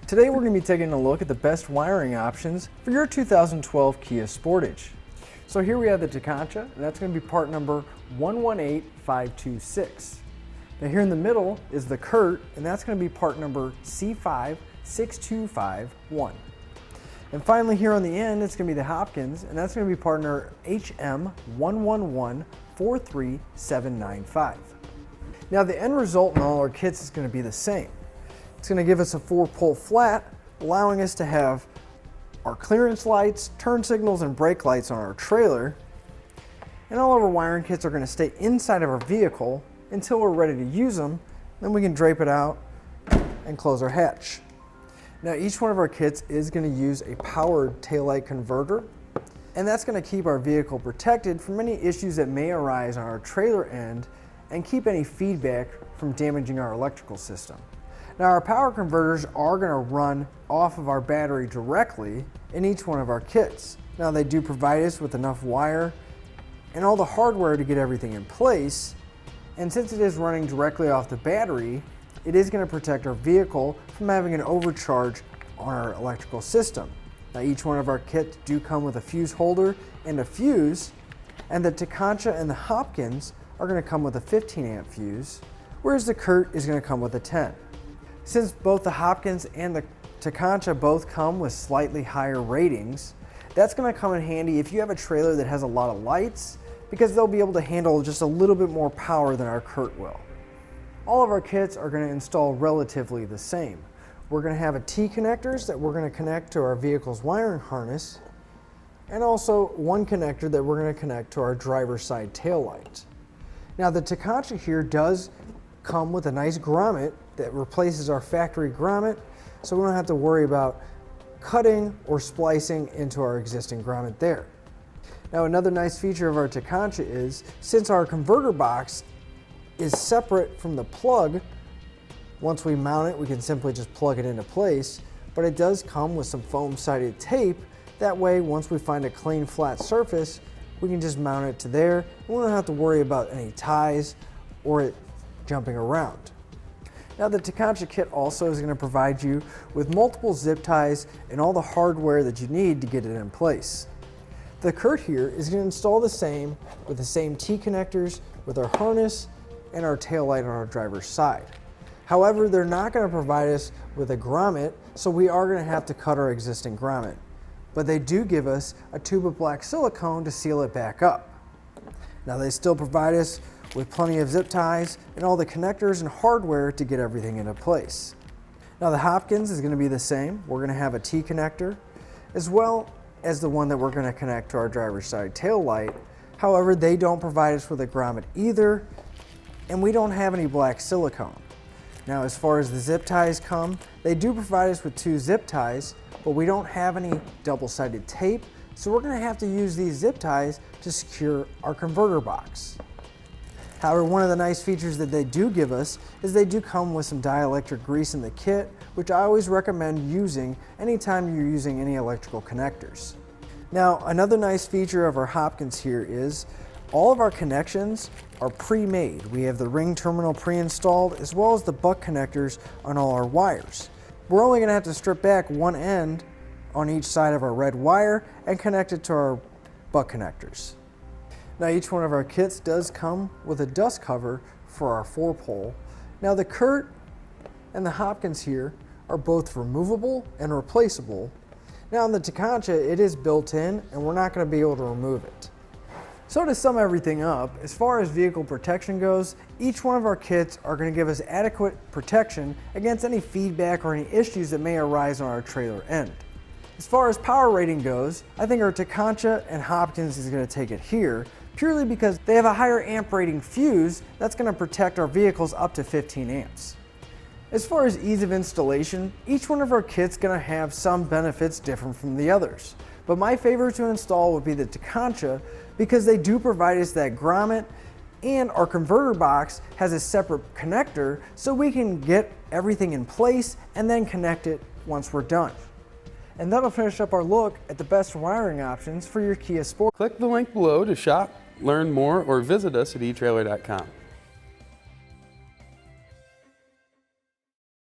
Today we're going to be taking a look at the best wiring options for your 2012 Kia Sportage. So here we have the Tekonsha, and that's going to be part number 118526. Now here in the middle is the Curt, and that's going to be part number C56251. And finally here on the end, it's going to be the Hopkins, and that's going to be partner HM11143795. Now the end result in all our kits is going to be the same. It's going to give us a 4-pole flat, allowing us to have our clearance lights, turn signals, and brake lights on our trailer. And all of our wiring kits are going to stay inside of our vehicle until we're ready to use them. Then we can drape it out and close our hatch. Now each one of our kits is going to use a powered taillight converter, and that's going to keep our vehicle protected from any issues that may arise on our trailer end and keep any feedback from damaging our electrical system. Now our power converters are going to run off of our battery directly in each one of our kits. Now they do provide us with enough wire and all the hardware to get everything in place, and since it is running directly off the battery, it is going to protect our vehicle from having an overcharge on our electrical system. Now each one of our kits do come with a fuse holder and a fuse, and the Tekonsha and the Hopkins are going to come with a 15 amp fuse, whereas the Curt is going to come with a 10. Since both the Hopkins and the Tekonsha both come with slightly higher ratings, that's going to come in handy if you have a trailer that has a lot of lights, because they'll be able to handle just a little bit more power than our Curt will. All of our kits are going to install relatively the same. We're going to have a T connectors that we're going to connect to our vehicle's wiring harness, and also one connector that we're going to connect to our driver's side tail light. Now the Tekonsha here does come with a nice grommet that replaces our factory grommet, so we don't have to worry about cutting or splicing into our existing grommet there. Now another nice feature of our Tekonsha is, since our converter box is separate from the plug, once we mount it we can simply just plug it into place, but it does come with some foam sided tape. That way once we find a clean flat surface, we can just mount it to there and we don't have to worry about any ties or it jumping around. Now the Tekonsha kit also is going to provide you with multiple zip ties and all the hardware that you need to get it in place. The Curt here is going to install the same with the same T connectors with our harness and our tail light on our driver's side. However, they're not going to provide us with a grommet, so we are going to have to cut our existing grommet. But they do give us a tube of black silicone to seal it back up. Now they still provide us with plenty of zip ties and all the connectors and hardware to get everything into place. Now the Hopkins is going to be the same. We're going to have a T connector as well as the one that we're going to connect to our driver's side tail light. However, they don't provide us with a grommet either, and we don't have any black silicone. Now as far as the zip ties come, they do provide us with 2 zip ties, but we don't have any double-sided tape, so we're going to have to use these zip ties to secure our converter box. However, one of the nice features that they do give us is they do come with some dielectric grease in the kit, which I always recommend using anytime you're using any electrical connectors. Now, another nice feature of our Hopkins here is all of our connections are pre-made. We have the ring terminal pre-installed as well as the butt connectors on all our wires. We're only going to have to strip back one end on each side of our red wire and connect it to our butt connectors. Now each one of our kits does come with a dust cover for our 4-pole. Now the Curt and the Hopkins here are both removable and replaceable. Now in the Tekonsha it is built in and we're not going to be able to remove it. So to sum everything up, as far as vehicle protection goes, each one of our kits are going to give us adequate protection against any feedback or any issues that may arise on our trailer end. As far as power rating goes, I think our Tekonsha and Hopkins is going to take it here, purely because they have a higher amp rating fuse that's going to protect our vehicles up to 15 amps. As far as ease of installation, each one of our kits is going to have some benefits different from the others. But my favorite to install would be the Tekonsha because they do provide us that grommet, and our converter box has a separate connector so we can get everything in place and then connect it once we're done. And that'll finish up our look at the best wiring options for your Kia Sportage. Click the link below to shop, learn more, or visit us at etrailer.com.